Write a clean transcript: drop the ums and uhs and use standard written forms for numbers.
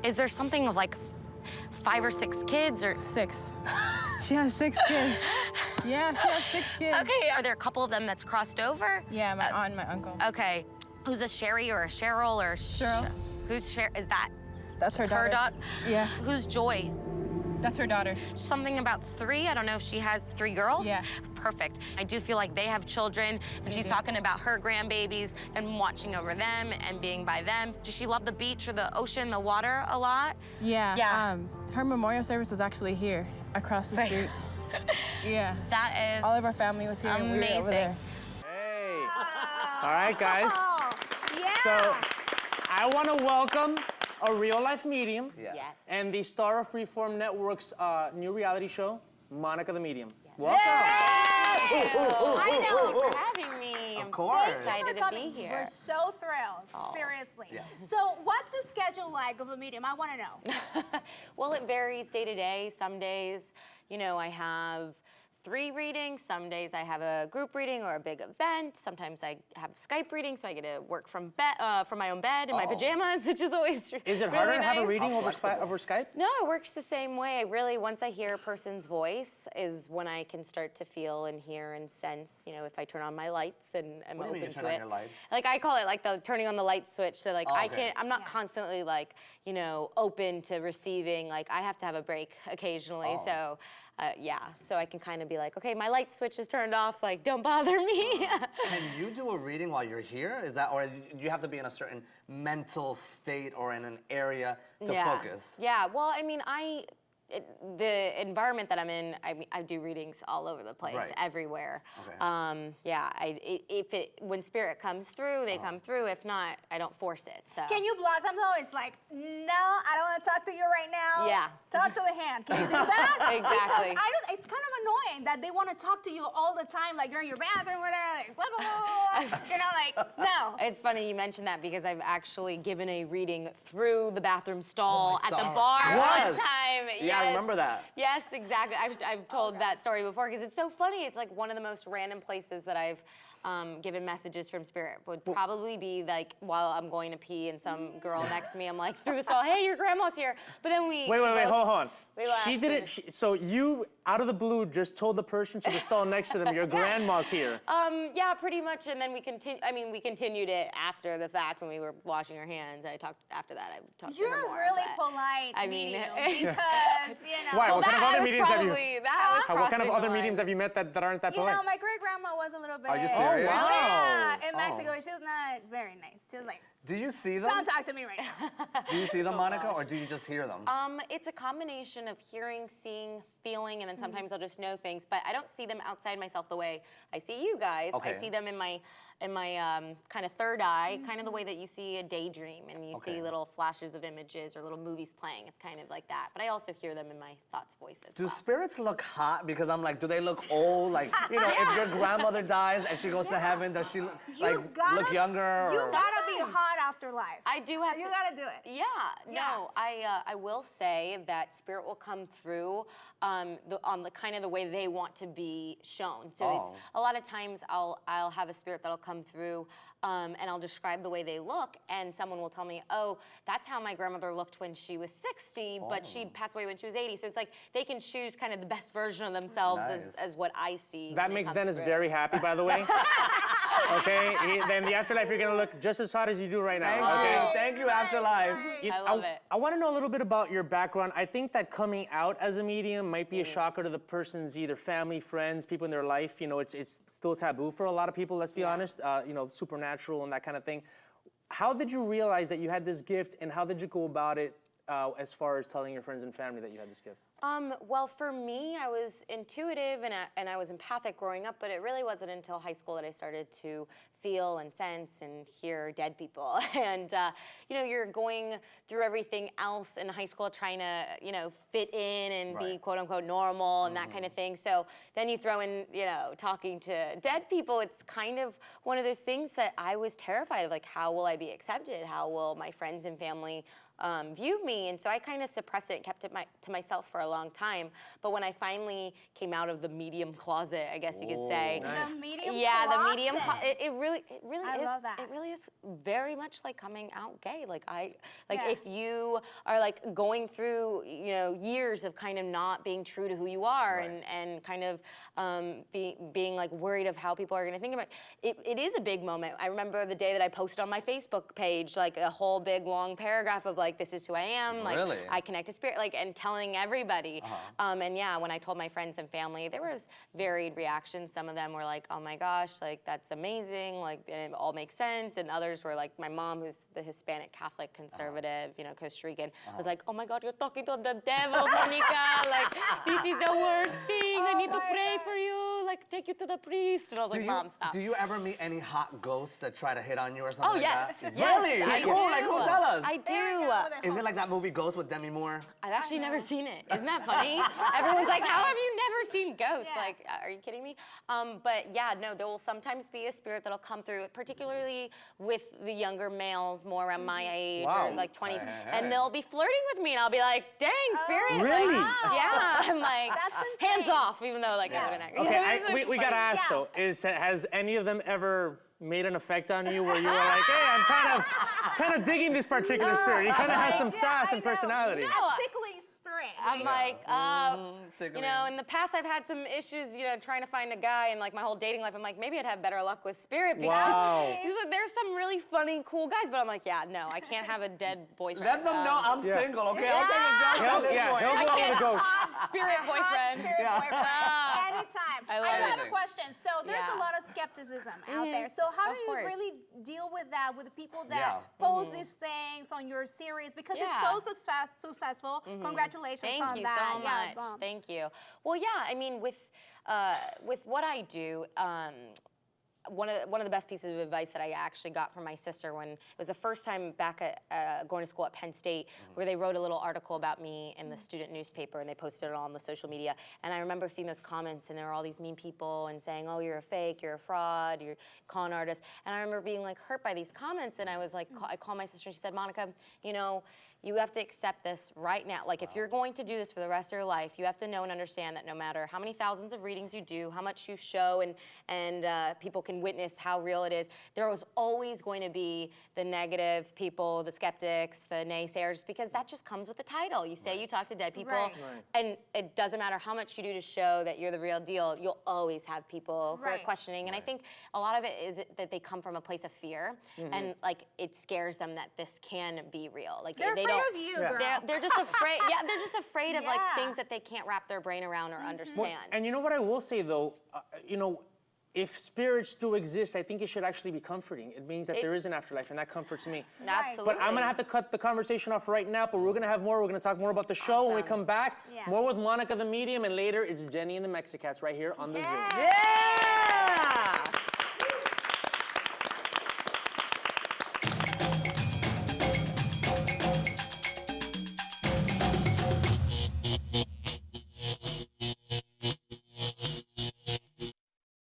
Is there something of like 5 or 6 kids or? 6. She has 6 kids. Yeah, she has 6 kids. Okay, are there a couple of them that's crossed over? Yeah, my aunt and my uncle. Okay, who's a Sherry or a Cheryl or? Cheryl. Who's is that? That's her daughter. Her daughter? Yeah. Who's Joy? That's her daughter. Something about 3, I don't know if she has 3 girls? Yeah. Perfect. I do feel like they have children, and she's talking about her grandbabies and watching over them and being by them. Does she love the beach or the ocean, the water a lot? Yeah. Yeah. Her memorial service was actually here, across the street. Yeah. That is all of our family was here. amazing. And we were over there. Hey. All right, guys. Yeah. So I want to welcome a real-life medium Yes. and the star of Freeform Network's new reality show, Monica the Medium. Welcome. Thank you for having me. Of course. I'm so excited to be here. We're so thrilled, seriously. Yes. So what's the schedule like of a medium? I want to know. Well, it varies day to day. Some days, you know, I have 3 readings. Some days I have a group reading or a big event. Sometimes I have Skype readings, so I get to work from my own bed in my pajamas, which is always Is it really harder to nice. have a reading over Skype? No, it works the same way. Once I hear a person's voice is when I can start to feel and hear and sense, you know, if I turn on my lights and I'm What do open you mean you to turn it. on your lights? Like I call it like the turning on the light switch. So like I okay. can't, I'm not constantly like, you know, open to receiving. Like I have to have a break occasionally. So yeah, so I can kind of be like, okay, my light switch is turned off, like don't bother me. Can you do a reading while you're here? Is that, or do you have to be in a certain mental state or in an area to focus? Yeah, well, I mean, the environment that I'm in, I do readings all over the place, everywhere. Okay. Yeah, when spirit comes through, they come through. If not, I don't force it. So. Can you block them though? It's like, no, I don't want to talk to you right now. Yeah. Talk to the hand. Can you do that? Exactly. Because it's kind of annoying that they want to talk to you all the time, like you're in your bathroom, whatever, like blah, blah, blah, blah. You know, like, no. It's funny you mentioned that because I've actually given a reading through the bathroom stall at the saw it. bar Yes. one time. Yeah, I remember that. Yes, exactly. I've told that story before because it's so funny. It's like one of the most random places that I've given messages from spirit. Would probably be like while I'm going to pee and some girl next to me, I'm like through the stall, hey, your grandma's here. But then Wait, hold on. She didn't, so you, out of the blue, just told the person to the stall next to them, your grandma's here. Yeah, pretty much, and then we continued it after the fact when we were washing our hands. I talked after that. I talked to her You're more, really but, polite, I mean, medium, because, you know. Why? What kind of other mediums have you? What kind of other crossing mediums the have you met that aren't that You polite? know, my great-grandma was a little bit... Are you serious? wow. Yeah, in Mexico, she was not very nice. She was like, Do you see them? don't talk to me right now. Do you see them, Monica, or do you just hear them? It's a combination of hearing, seeing, feeling, and then sometimes I'll just know things. But I don't see them outside myself the way I see you guys. Okay. I see them in my kind of third eye, kind of the way that you see a daydream and you see little flashes of images or little movies playing. It's kind of like that. But I also hear them in my thoughts, voices. Do spirits look hot? Because I'm like, do they look old? Like, you know, if your grandmother dies and she goes to heaven, does she look younger? You Or? gotta be hot after life. I do have You to. gotta do it. Yeah, no, I will say that spirit will come through on the kind of the way they want to be shown. So it's a lot of times I'll have a spirit that'll come through and I'll describe the way they look, and someone will tell me, oh, that's how my grandmother looked when she was 60, but she passed away when she was 80. So it's like they can choose kind of the best version of themselves as what I see. That makes Dennis very happy, by the way. Okay, then the afterlife, you're gonna look just as hot as you do right now. Thank you, Afterlife. I love it. I want to know a little bit about your background. I think that coming out as a medium might be a shocker to the person's either family, friends, people in their life. You know, it's still taboo for a lot of people. Let's be honest. You know, supernatural and that kind of thing. How did you realize that you had this gift, and how did you go about it as far as telling your friends and family that you had this gift? Well, for me, I was intuitive and I was empathic growing up, but it really wasn't until high school that I started to feel and sense and hear dead people. And, you know, you're going through everything else in high school trying to, you know, fit in and be quote unquote normal and that kind of thing. So then you throw in, you know, talking to dead people. It's kind of one of those things that I was terrified of, like, how will I be accepted? How will my friends and family view me, and so I kind of suppressed it and kept it to myself for a long time. But when I finally came out of the medium closet, I guess you could say, The medium yeah, closet. the medium. It really I is. love that. It really is very much like coming out gay. Like Yeah. if you are like going through years of kind of not being true to who you are and kind of being like worried of how people are going to think about it. It is a big moment. I remember the day that I posted on my Facebook page like a whole big long paragraph of like, this is who I am. Like Really? I connect to spirit, like, and telling everybody. And yeah, when I told my friends and family, there was varied reactions. Some of them were like, oh my gosh, like that's amazing, like and it all makes sense. And others were like, my mom, who's the Hispanic Catholic conservative, Costa Rican, was like, oh my God, you're talking to the devil, Monica. Like this is the worst thing. I need to pray for you. Like take you to the priest. And I was like, Mom, stop. Do you ever meet any hot ghosts that try to hit on you or something Oh like yes, that? yes, Really? I Like do. who? Like who? Tell us. I do. Is it like that movie Ghost with Demi Moore? I've actually never seen it. Isn't that funny? Everyone's like, how have you never seen Ghosts? Yeah. Like, are you kidding me? But yeah, no, there will sometimes be a spirit that'll come through, particularly with the younger males, more around my age Wow. or like 20s, Hey. and they'll be flirting with me, and I'll be like, dang, spirit. Really? Like, yeah, I'm like, That's hands insane. off, even though like I wouldn't. Okay, we gotta ask Yeah. though, has any of them ever made an effect on you where you were like, hey, I'm kind of digging this particular spirit. You kind of have some sass and personality. A tickly spirit. I'm like, tickling. in the past I've had some issues, trying to find a guy, and like my whole dating life, I'm like, maybe I'd have better luck with spirit because Wow. he's like, there's some really funny, cool guys, but I'm like, yeah, no, I can't have a dead boyfriend. Let them know I'm Yeah. single, okay? I'll take a chance on this point. he'll I go out can't with a ghost. spirit boyfriend. Spirit boyfriend. Ah. Anytime. I love do have a anything. question. So there's Yeah. a lot of skepticism out there. So how Of do you course. really deal with that with the people that Yeah. post these things on your series? Because it's Yeah. so successful. Congratulations Thank on you that. so Yeah, much. Thank you. Well, yeah, I mean, with what I do, one of the best pieces of advice that I actually got from my sister when it was the first time back at going to school at Penn State, where they wrote a little article about me in the student newspaper and they posted it on the social media. And I remember seeing those comments, and there were all these mean people and saying, "Oh, you're a fake, you're a fraud, you're a con artist." And I remember being like hurt by these comments, and I was like, I called my sister and she said, "Monica, you have to accept this right now. Like, if you're going to do this for the rest of your life, you have to know and understand that no matter how many thousands of readings you do, how much you show, and people can witness how real it is, there was always going to be the negative people, the skeptics, the naysayers, because that just comes with the title. You say you talk to dead people, Right. and it doesn't matter how much you do to show that you're the real deal, you'll always have people who are Right. questioning. And I think a lot of it is that they come from a place of fear, and like it scares them that this can be real. Like They're they afraid don't. of you, Yeah. girl. They're just afraid. Yeah, they're just afraid of like Yeah. things that they can't wrap their brain around or understand. And you know what I will say though, if spirits do exist, I think it should actually be comforting. It means that there is an afterlife, and that comforts me. Absolutely. But I'm gonna have to cut the conversation off right now, but we're gonna have more. We're gonna talk more about the show when we Awesome. come back. Yeah. More with Monica the Medium, and later it's Jenny and the Mexicats right here on the Zoom. Yeah.